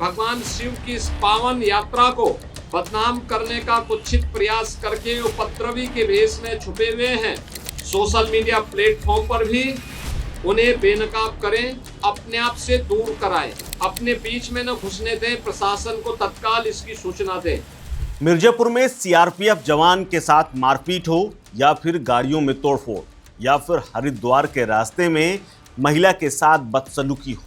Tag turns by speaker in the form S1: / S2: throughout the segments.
S1: भगवान शिव की इस पावन यात्रा को बदनाम करने का कुत्सित प्रयास करके उपद्रवी के भेष में छुपे हुए हैं। सोशल मीडिया प्लेटफॉर्म पर भी उन्हें बेनकाब करें, अपने आप से दूर कराएं, अपने बीच में न घुसने दें, प्रशासन को तत्काल इसकी सूचना दें।
S2: मिर्जापुर में सीआरपीएफ जवान के साथ मारपीट हो या फिर गाड़ियों में तोड़फोड़ या फिर हरिद्वार के रास्ते में महिला के साथ बदसलूकी हो,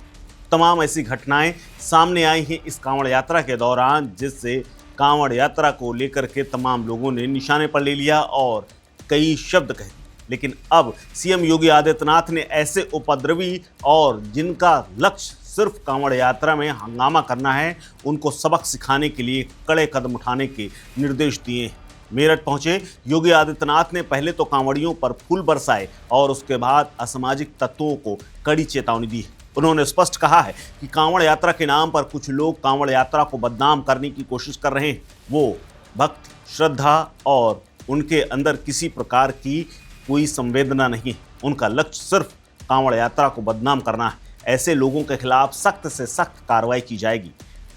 S2: तमाम ऐसी घटनाएं सामने आई हैं इस कांवड़ यात्रा के दौरान, जिससे कांवड़ यात्रा को लेकर के तमाम लोगों ने निशाने पर ले लिया और कई शब्द कहे। लेकिन अब सीएम योगी आदित्यनाथ ने ऐसे उपद्रवी और जिनका लक्ष्य सिर्फ कांवड़ यात्रा में हंगामा करना है, उनको सबक सिखाने के लिए कड़े कदम उठाने के निर्देश दिए हैं। मेरठ पहुंचे योगी आदित्यनाथ ने पहले तो कांवड़ियों पर फूल बरसाए और उसके बाद असामाजिक तत्वों को कड़ी चेतावनी दी। उन्होंने स्पष्ट कहा है कि कांवड़ यात्रा के नाम पर कुछ लोग कांवड़ यात्रा को बदनाम करने की कोशिश कर रहे हैं। वो भक्ति, श्रद्धा और उनके अंदर किसी प्रकार की कोई संवेदना नहीं है। उनका लक्ष्य सिर्फ कांवड़ यात्रा को बदनाम करना है। ऐसे लोगों के खिलाफ सख्त से सख्त कार्रवाई की जाएगी।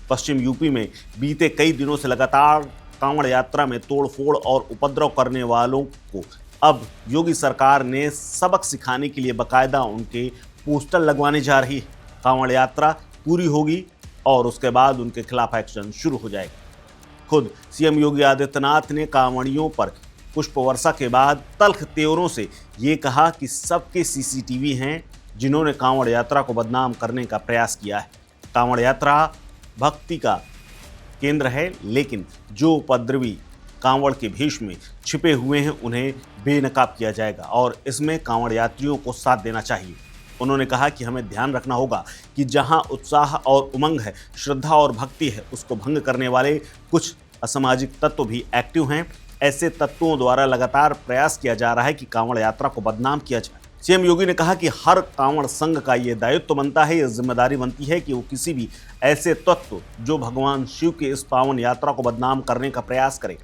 S2: पश्चिम यूपी में बीते कई दिनों से लगातार कांवड़ यात्रा में तोड़फोड़ और उपद्रव करने वालों को अब योगी सरकार ने सबक सिखाने के लिए बाकायदा उनके पोस्टर लगवाने जा रही है। कांवड़ यात्रा पूरी होगी और उसके बाद उनके खिलाफ एक्शन शुरू हो जाएगा। खुद सीएम योगी आदित्यनाथ ने कांवड़ियों पर पुष्प वर्षा के बाद तल्ख तेवरों से ये कहा कि सबके सीसीटीवी हैं जिन्होंने कांवड़ यात्रा को बदनाम करने का प्रयास किया है। कांवड़ यात्रा भक्ति का केंद्र है, लेकिन जो उपद्रवी कांवड़ के भेष में छिपे हुए हैं उन्हें बेनकाब किया जाएगा और इसमें कांवड़ यात्रियों को साथ देना चाहिए। उन्होंने कहा कि हमें ध्यान रखना होगा कि जहां उत्साह और उमंग है, श्रद्धा और भक्ति है, उसको भंग करने वाले कुछ असामाजिक तत्व भी एक्टिव हैं। ऐसे तत्वों द्वारा लगातार प्रयास किया जा रहा है कि कांवड़ यात्रा को बदनाम किया जाए। सीएम योगी ने कहा कि हर कांवड़ संघ का ये दायित्व बनता है, ये जिम्मेदारी बनती है कि वो किसी भी ऐसे तत्व जो भगवान शिव के इस पावन यात्रा को बदनाम करने का प्रयास करें,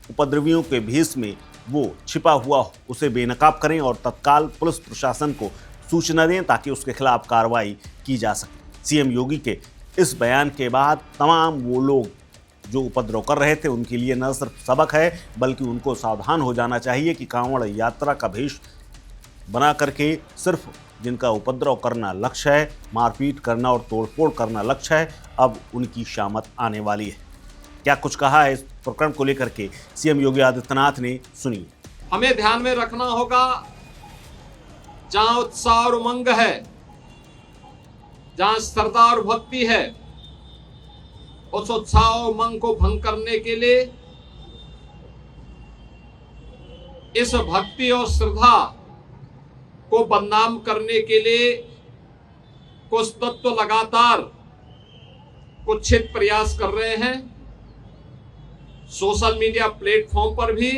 S2: उपद्रवियों के भेष में वो छिपा हुआ हो, उसे बेनकाब करें और तत्काल पुलिस प्रशासन को सूचना दें ताकि उसके खिलाफ कार्रवाई की जा सके। सीएम योगी के इस बयान के बाद तमाम वो लोग जो उपद्रव कर रहे थे उनके लिए न सिर्फ सबक है बल्कि उनको सावधान हो जाना चाहिए कि कांवड़ यात्रा का भेष बना करके सिर्फ जिनका उपद्रव करना लक्ष्य है, मारपीट करना और तोड़फोड़ करना लक्ष्य है, अब उनकी शामत आने वाली है। क्या कुछ कहा है इस प्रकरण को लेकर के सीएम योगी आदित्यनाथ ने, सुनिए।
S1: हमें ध्यान में रखना होगा, जहां उत्साह और उमंग है, जहां श्रद्धा और भक्ति है, उस उत्साह और उमंग को भंग करने के लिए, इस भक्ति और श्रद्धा को बदनाम करने के लिए कुछ तत्व लगातार कुत्सित प्रयास कर रहे हैं। सोशल मीडिया प्लेटफॉर्म पर भी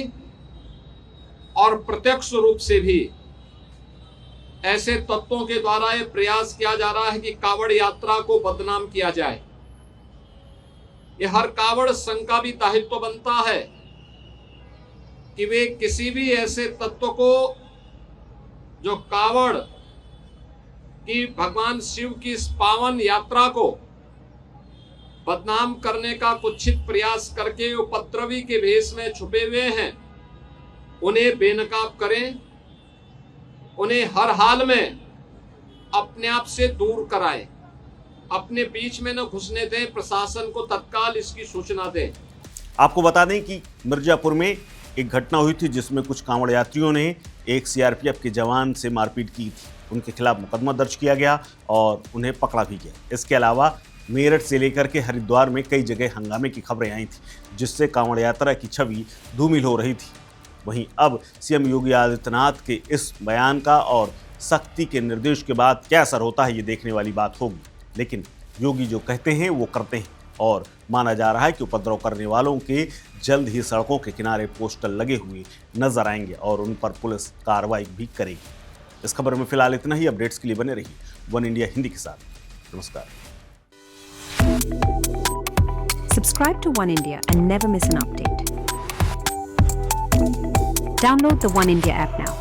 S1: और प्रत्यक्ष रूप से भी ऐसे तत्वों के द्वारा यह प्रयास किया जा रहा है कि कांवड़ यात्रा को बदनाम किया जाए। यह हर कांवड़ संघ का भी दायित्व बनता है कि वे किसी भी ऐसे तत्व को जो कांवड़ की भगवान शिव की इस पावन यात्रा को बदनाम करने का कुत्सित प्रयास करके उपद्रवी के भेष में छुपे हुए हैं, उन्हें बेनकाब करें, उन्हें हर हाल में अपने आप से दूर कराएं, अपने बीच में न घुसने दें, प्रशासन को तत्काल इसकी सूचना दें।
S2: आपको बता दें कि मिर्जापुर में एक घटना हुई थी जिसमें कुछ कांवड़ यात्रियों ने एक सीआरपीएफ के जवान से मारपीट की थी। उनके खिलाफ मुकदमा दर्ज किया गया और उन्हें पकड़ा भी गया। इसके अलावा मेरठ से लेकर के हरिद्वार में कई जगह हंगामे की खबरें आई थी जिससे कांवड़ यात्रा की छवि धूमिल हो रही थी। वहीं अब सीएम योगी आदित्यनाथ के इस बयान का और सख्ती के निर्देश के बाद क्या असर होता है ये देखने वाली बात होगी। लेकिन योगी जो कहते हैं वो करते हैं और माना जा रहा है कि उपद्रव करने वालों के जल्द ही सड़कों के किनारे पोस्टर लगे हुए नजर आएंगे और उन पर पुलिस कार्रवाई भी करेगी। इस खबर में फिलहाल इतना ही। अपडेट्स के लिए बने रहिए वन इंडिया हिंदी के साथ। नमस्कार।
S3: Subscribe to One India and never miss an update. Download the One India app now.